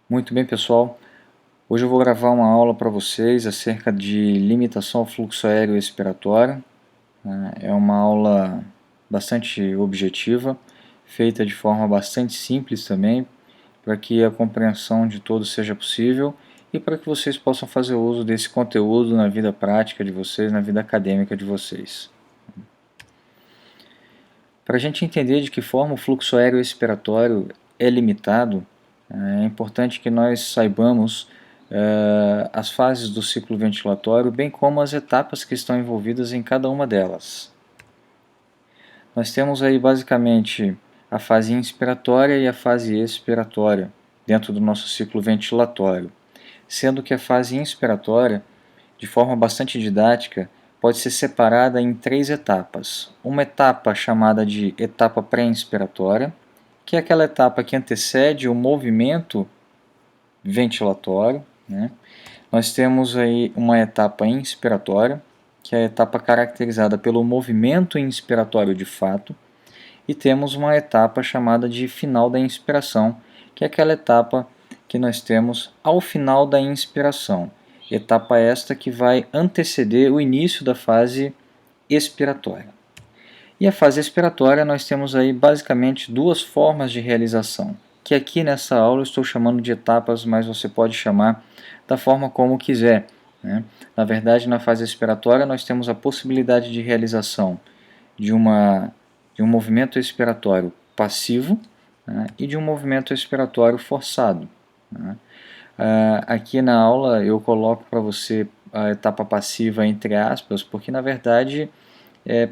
Muito bem, pessoal. Hoje eu vou gravar uma aula para vocês acerca de limitação ao fluxo aéreo expiratório. É uma aula bastante objetiva, feita de forma bastante simples também, para que a compreensão de todos seja possível e para que vocês possam fazer uso desse conteúdo na vida prática de vocês, na vida acadêmica de vocês. Para a gente entender de que forma o fluxo aéreo expiratório é limitado, é importante que nós saibamos as fases do ciclo ventilatório, bem como as etapas que estão envolvidas em cada uma delas. Nós temos aí basicamente a fase inspiratória e a fase expiratória dentro do nosso ciclo ventilatório, sendo que a fase inspiratória, de forma bastante didática, pode ser separada em três etapas. Uma etapa chamada de etapa pré-inspiratória, que é aquela etapa que antecede o movimento ventilatório, né? Nós temos aí uma etapa inspiratória, que é a etapa caracterizada pelo movimento inspiratório de fato, e temos uma etapa chamada de final da inspiração, que é aquela etapa que nós temos ao final da inspiração. Etapa esta que vai anteceder o início da fase expiratória. E a fase expiratória nós temos aí basicamente duas formas de realização, que aqui nessa aula eu estou chamando de etapas, mas você pode chamar da forma como quiser, né? Na verdade, na fase expiratória nós temos a possibilidade de realização de, de um movimento expiratório passivo, né, e de um movimento expiratório forçado, né? Aqui na aula eu coloco para você a etapa passiva entre aspas, porque na verdade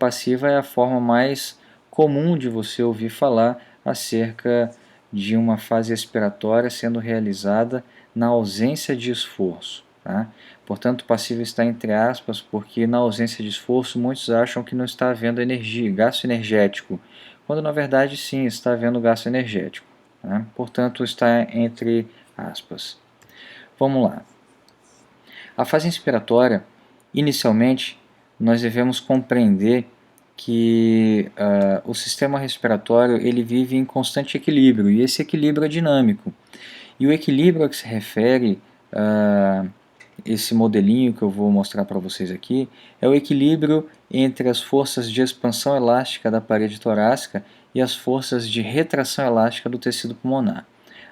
passiva é a forma mais comum de você ouvir falar acerca de uma fase expiratória sendo realizada na ausência de esforço. Tá? Portanto, passiva está entre aspas, porque na ausência de esforço muitos acham que não está havendo energia, gasto energético, quando na verdade sim está havendo gasto energético. Tá? Portanto, está entre aspas. Vamos lá. A fase inspiratória, inicialmente, nós devemos compreender que o sistema respiratório ele vive em constante equilíbrio, e esse equilíbrio é dinâmico. E o equilíbrio a que se refere esse modelinho que eu vou mostrar para vocês aqui é o equilíbrio entre as forças de expansão elástica da parede torácica e as forças de retração elástica do tecido pulmonar.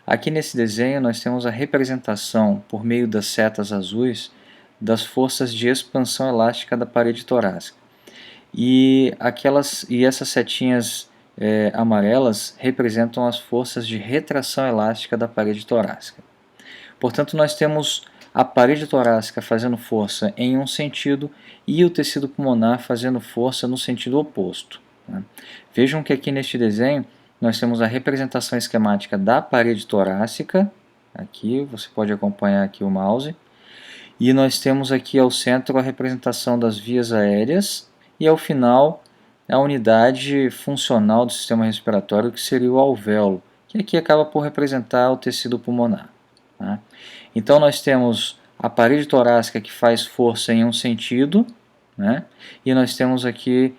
Aqui nesse desenho nós temos a representação por meio das setas azuis das forças de expansão elástica da parede torácica. E essas setinhas amarelas representam as forças de retração elástica da parede torácica. Portanto, nós temos a parede torácica fazendo força em um sentido e o tecido pulmonar fazendo força no sentido oposto. Né? Vejam que aqui neste desenho nós temos a representação esquemática da parede torácica, aqui você pode acompanhar aqui o mouse, e nós temos aqui ao centro a representação das vias aéreas e ao final a unidade funcional do sistema respiratório, que seria o alvéolo, que aqui acaba por representar o tecido pulmonar. Tá? Então nós temos a parede torácica que faz força em um sentido, né? E nós temos aqui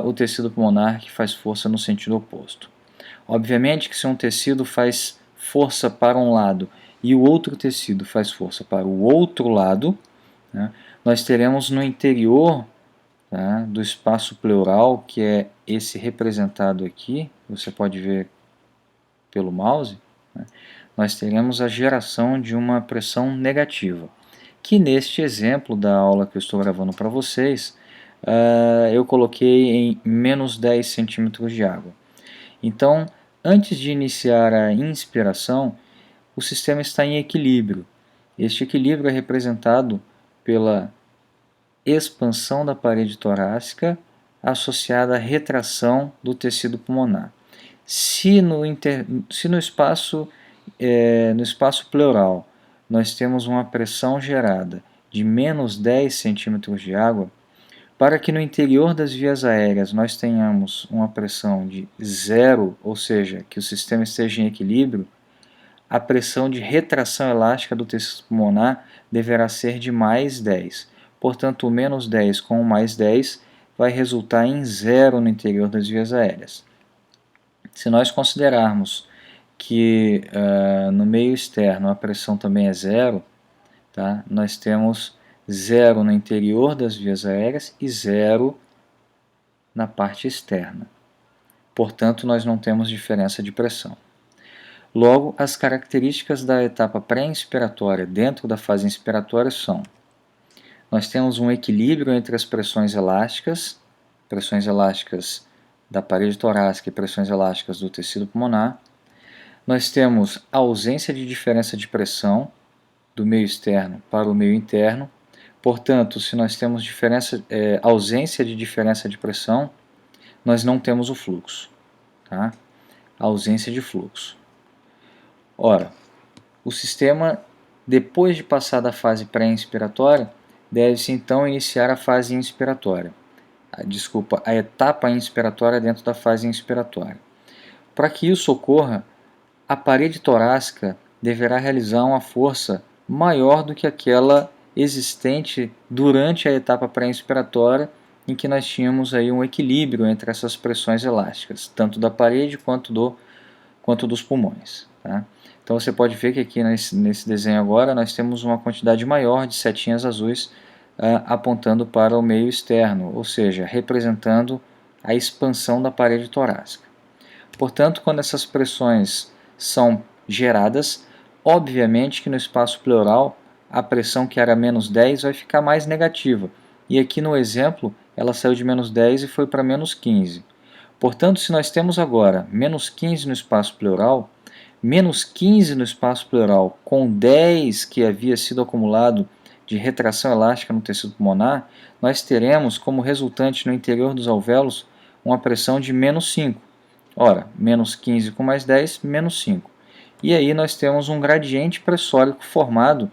o tecido pulmonar que faz força no sentido oposto. Obviamente que se um tecido faz força para um lado e o outro tecido faz força para o outro lado, né, nós teremos no interior, tá, do espaço pleural, que é esse representado aqui, você pode ver pelo mouse, né, nós teremos a geração de uma pressão negativa, que neste exemplo da aula que eu estou gravando para vocês, eu coloquei em menos 10 centímetros de água. Então, antes de iniciar a inspiração, o sistema está em equilíbrio. Este equilíbrio é representado pela expansão da parede torácica associada à retração do tecido pulmonar. Se no espaço pleural nós temos uma pressão gerada de menos 10 centímetros de água, para que no interior das vias aéreas nós tenhamos uma pressão de zero, ou seja, que o sistema esteja em equilíbrio, a pressão de retração elástica do tecido pulmonar deverá ser de mais 10. Portanto, o menos 10 com o mais 10 vai resultar em zero no interior das vias aéreas. Se nós considerarmos que no meio externo a pressão também é zero, tá? Nós temos zero no interior das vias aéreas e zero na parte externa. Portanto, nós não temos diferença de pressão. Logo, as características da etapa pré-inspiratória dentro da fase inspiratória são: nós temos um equilíbrio entre as pressões elásticas da parede torácica e pressões elásticas do tecido pulmonar. Nós temos ausência de diferença de pressão do meio externo para o meio interno. Portanto, se nós temos ausência de diferença de pressão, nós não temos o fluxo, tá? Ausência de fluxo. Ora, o sistema, depois de passar da fase pré-inspiratória, deve-se então iniciar a fase inspiratória. A etapa inspiratória dentro da fase inspiratória. Para que isso ocorra, a parede torácica deverá realizar uma força maior do que aquela existente durante a etapa pré-inspiratória, em que nós tínhamos aí um equilíbrio entre essas pressões elásticas, tanto da parede quanto dos pulmões, tá? Então você pode ver que aqui nesse desenho agora nós temos uma quantidade maior de setinhas azuis apontando para o meio externo, ou seja, representando a expansão da parede torácica. Portanto, quando essas pressões são geradas, obviamente que no espaço pleural a pressão que era menos 10 vai ficar mais negativa. E aqui no exemplo ela saiu de menos 10 e foi para menos 15. Portanto, se nós temos agora menos 15 no espaço pleural, menos 15 no espaço pleural com 10 que havia sido acumulado de retração elástica no tecido pulmonar, nós teremos como resultante no interior dos alvéolos uma pressão de menos 5. Ora, menos 15 com mais 10, menos 5. E aí nós temos um gradiente pressórico formado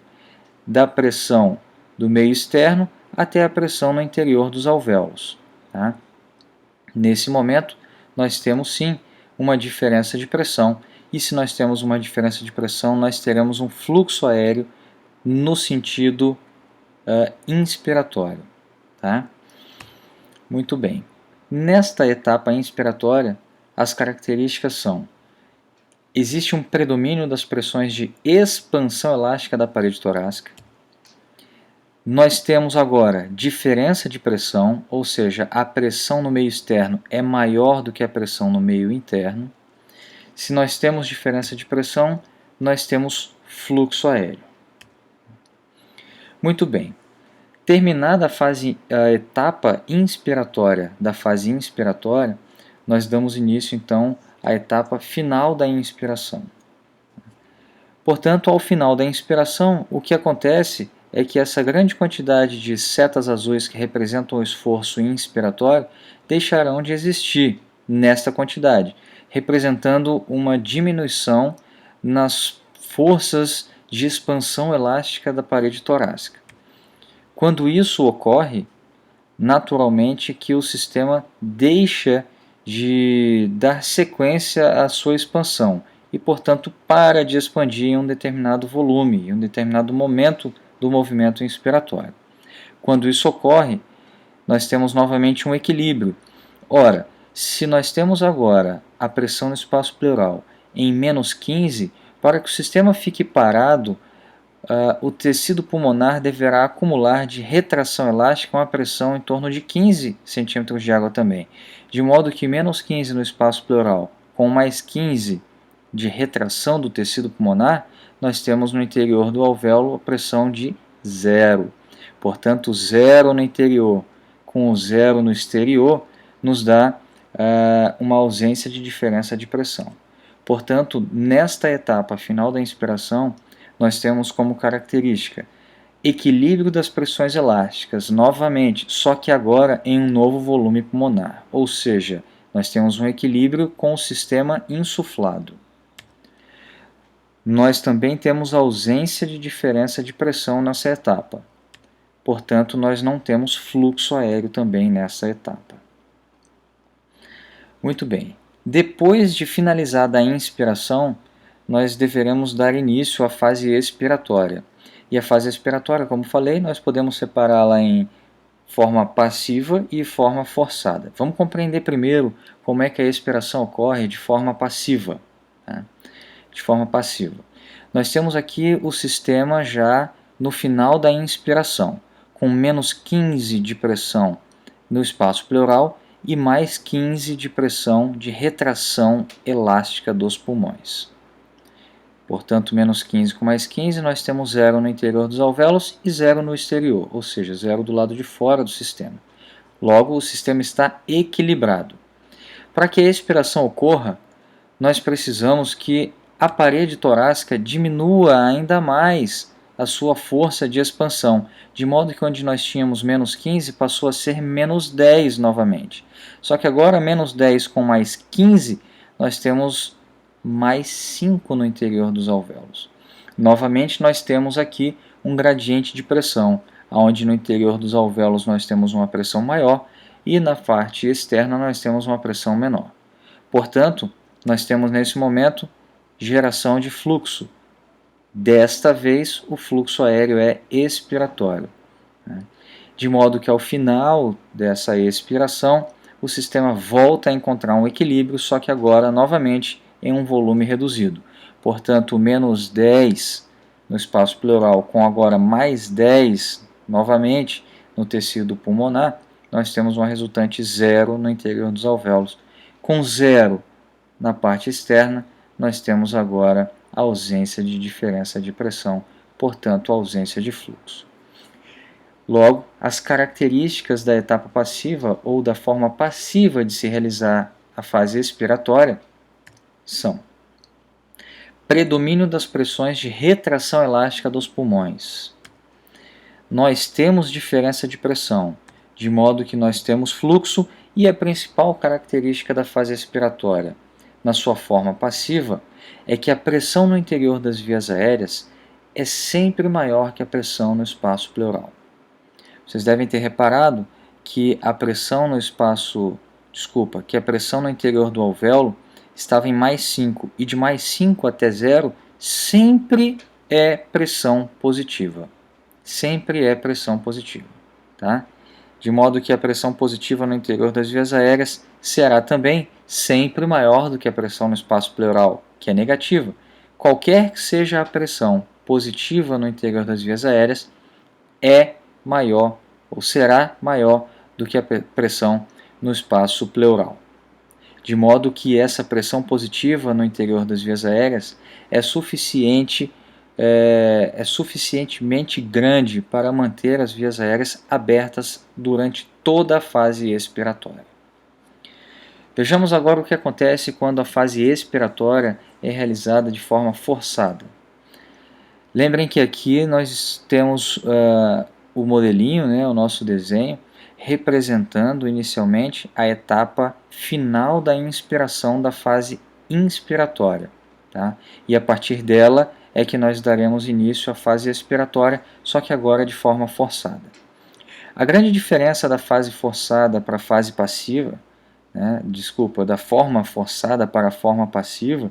da pressão do meio externo até a pressão no interior dos alvéolos, tá? Nesse momento, nós temos sim uma diferença de pressão, e se nós temos uma diferença de pressão, nós teremos um fluxo aéreo no sentido inspiratório, tá? Muito bem. Nesta etapa inspiratória, as características são: existe um predomínio das pressões de expansão elástica da parede torácica. Nós temos agora diferença de pressão, ou seja, a pressão no meio externo é maior do que a pressão no meio interno. Se nós temos diferença de pressão, nós temos fluxo aéreo. Muito bem. Terminada a etapa inspiratória da fase inspiratória, nós damos início então à etapa final da inspiração. Portanto, ao final da inspiração, o que acontece é que essa grande quantidade de setas azuis que representam o esforço inspiratório deixarão de existir nesta quantidade, representando uma diminuição nas forças de expansão elástica da parede torácica. Quando isso ocorre, naturalmente que o sistema deixa de dar sequência à sua expansão e, portanto, para de expandir em um determinado volume, em um determinado momento do movimento inspiratório. Quando isso ocorre, nós temos novamente um equilíbrio. Ora, se nós temos agora a pressão no espaço pleural em menos 15, para que o sistema fique parado, o tecido pulmonar deverá acumular de retração elástica uma pressão em torno de 15 centímetros de água também, de modo que menos 15 no espaço pleural com mais 15 de retração do tecido pulmonar, nós temos no interior do alvéolo a pressão de 0. Portanto, 0 no interior com o 0 no exterior nos dá uma ausência de diferença de pressão. Portanto, nesta etapa final da inspiração, nós temos como característica equilíbrio das pressões elásticas, novamente, só que agora em um novo volume pulmonar, ou seja, nós temos um equilíbrio com o sistema insuflado. Nós também temos ausência de diferença de pressão nessa etapa, portanto, nós não temos fluxo aéreo também nessa etapa. Muito bem, depois de finalizada a inspiração, nós deveremos dar início à fase expiratória. E a fase expiratória, como falei, nós podemos separá-la em forma passiva e forma forçada. Vamos compreender primeiro como é que a expiração ocorre de forma passiva, tá? de forma passiva. Nós temos aqui o sistema já no final da inspiração, com menos 15 de pressão no espaço pleural e mais 15 de pressão de retração elástica dos pulmões. Portanto, menos 15 com mais 15, nós temos 0 no interior dos alvéolos e 0 no exterior, ou seja, 0 do lado de fora do sistema. Logo, o sistema está equilibrado. Para que a expiração ocorra, nós precisamos que a parede torácica diminua ainda mais a sua força de expansão, de modo que onde nós tínhamos menos 15 passou a ser menos 10 novamente. Só que agora, menos 10 com mais 15, nós temos mais 5 no interior dos alvéolos. Novamente, nós temos aqui um gradiente de pressão, onde no interior dos alvéolos nós temos uma pressão maior e na parte externa nós temos uma pressão menor. Portanto, nós temos nesse momento geração de fluxo. Desta vez, o fluxo aéreo é expiratório, né? De modo que ao final dessa expiração, o sistema volta a encontrar um equilíbrio, só que agora novamente em um volume reduzido. Portanto, menos 10 no espaço pleural com agora mais 10 novamente no tecido pulmonar, nós temos uma resultante 0 no interior dos alvéolos. Com 0 na parte externa, nós temos agora a ausência de diferença de pressão, portanto, a ausência de fluxo. Logo, as características da etapa passiva ou da forma passiva de se realizar a fase expiratória são: predomínio das pressões de retração elástica dos pulmões. Nós temos diferença de pressão, de modo que nós temos fluxo, e a principal característica da fase expiratória, na sua forma passiva, é que a pressão no interior das vias aéreas é sempre maior que a pressão no espaço pleural. Vocês devem ter reparado que a pressão no que a pressão no interior do alvéolo estava em mais 5, e de mais 5 até 0 sempre é pressão positiva. Sempre é pressão positiva, tá? De modo que a pressão positiva no interior das vias aéreas será também sempre maior do que a pressão no espaço pleural, que é negativa. Qualquer que seja a pressão positiva no interior das vias aéreas é maior ou será maior do que a pressão no espaço pleural. De modo que essa pressão positiva no interior das vias aéreas é suficientemente grande para manter as vias aéreas abertas durante toda a fase expiratória. Vejamos agora o que acontece quando a fase expiratória é realizada de forma forçada. Lembrem que aqui nós temos o modelinho, né, o nosso desenho, representando inicialmente a etapa final da inspiração da fase inspiratória, tá? E a partir dela é que nós daremos início à fase expiratória, só que agora de forma forçada. A grande diferença da fase forçada para a fase passiva, né, da forma forçada para a forma passiva,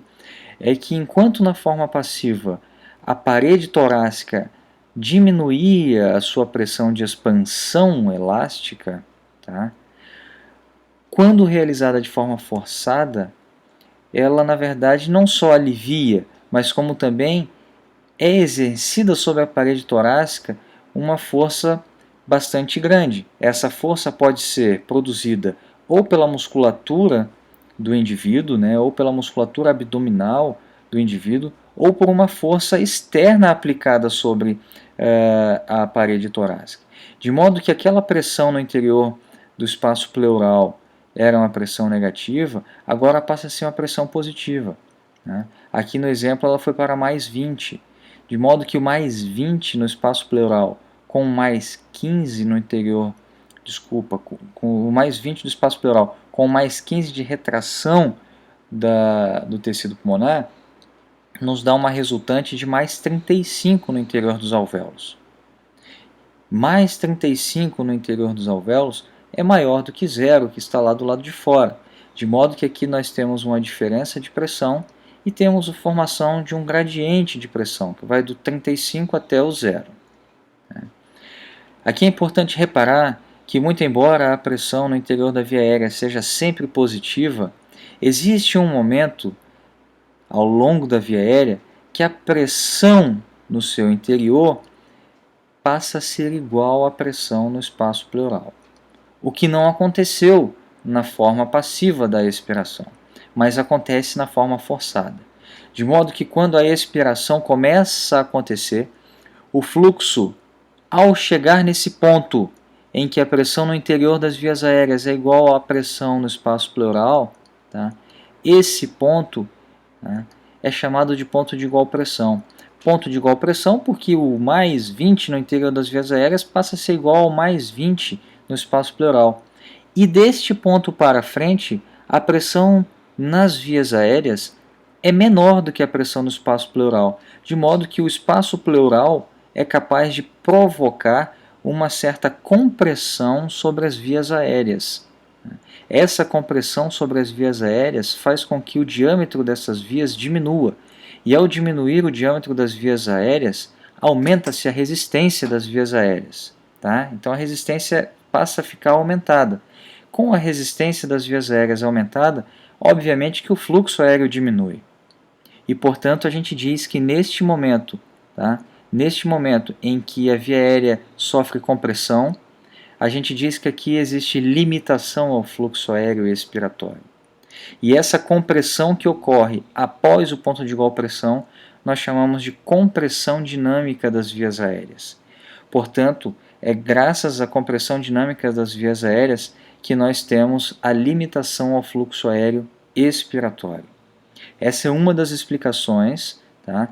é que enquanto na forma passiva a parede torácica diminuía a sua pressão de expansão elástica, tá? Quando realizada de forma forçada, ela na verdade não só alivia, mas como também é exercida sobre a parede torácica uma força bastante grande. Essa força pode ser produzida ou pela musculatura do indivíduo, né, ou pela musculatura abdominal do indivíduo, ou por uma força externa aplicada sobre a parede torácica. De modo que aquela pressão no interior do espaço pleural era uma pressão negativa, agora passa a ser uma pressão positiva, né? Aqui no exemplo ela foi para mais 20, de modo que o mais 20 no espaço pleural com mais 15 no interior, com o mais 20 do espaço pleural com mais 15 de retração do tecido pulmonar, nos dá uma resultante de mais 35 no interior dos alvéolos. Mais 35 no interior dos alvéolos é maior do que 0, que está lá do lado de fora, de modo que aqui nós temos uma diferença de pressão e temos a formação de um gradiente de pressão, que vai do 35 até o 0. Aqui é importante reparar que, muito embora a pressão no interior da via aérea seja sempre positiva, existe um momento ao longo da via aérea que a pressão no seu interior passa a ser igual à pressão no espaço pleural. O que não aconteceu na forma passiva da expiração, mas acontece na forma forçada. De modo que quando a expiração começa a acontecer, o fluxo, ao chegar nesse ponto em que a pressão no interior das vias aéreas é igual à pressão no espaço pleural, tá? Esse ponto, né, é chamado de ponto de igual pressão. Ponto de igual pressão porque o mais 20 no interior das vias aéreas passa a ser igual ao mais 20 no espaço pleural. E deste ponto para frente, a pressão nas vias aéreas é menor do que a pressão no espaço pleural, de modo que o espaço pleural é capaz de provocar uma certa compressão sobre as vias aéreas. Essa compressão sobre as vias aéreas faz com que o diâmetro dessas vias diminua, e ao diminuir o diâmetro das vias aéreas, aumenta-se a resistência das vias aéreas. Tá? Então a resistência passa a ficar aumentada. Com a resistência das vias aéreas aumentada, obviamente que o fluxo aéreo diminui. E, portanto, a gente diz que neste momento em que a via aérea sofre compressão, a gente diz que aqui existe limitação ao fluxo aéreo expiratório. E essa compressão que ocorre após o ponto de igual pressão, nós chamamos de compressão dinâmica das vias aéreas. Portanto, é graças à compressão dinâmica das vias aéreas que nós temos a limitação ao fluxo aéreo expiratório. Essa é uma das explicações, tá?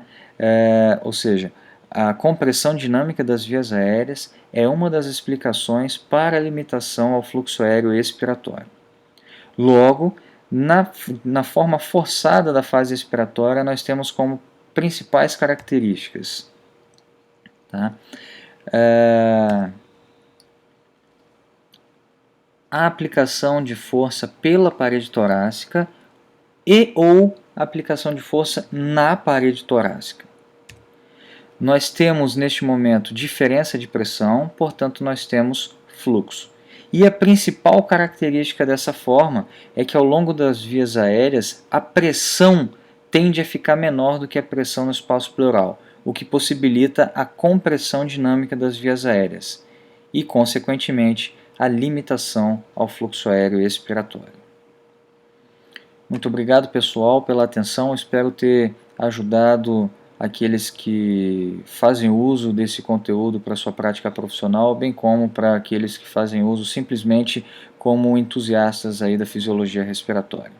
Ou seja, a compressão dinâmica das vias aéreas é uma das explicações para a limitação ao fluxo aéreo expiratório. Logo, na forma forçada da fase expiratória, nós temos como principais características, tá? A aplicação de força pela parede torácica e ou aplicação de força na parede torácica. Nós temos neste momento diferença de pressão, portanto nós temos fluxo. E a principal característica dessa forma é que ao longo das vias aéreas a pressão tende a ficar menor do que a pressão no espaço pleural, o que possibilita a compressão dinâmica das vias aéreas e, consequentemente, a limitação ao fluxo aéreo expiratório. Muito obrigado, pessoal, pela atenção. Espero ter ajudado aqueles que fazem uso desse conteúdo para sua prática profissional, bem como para aqueles que fazem uso simplesmente como entusiastas aí da fisiologia respiratória.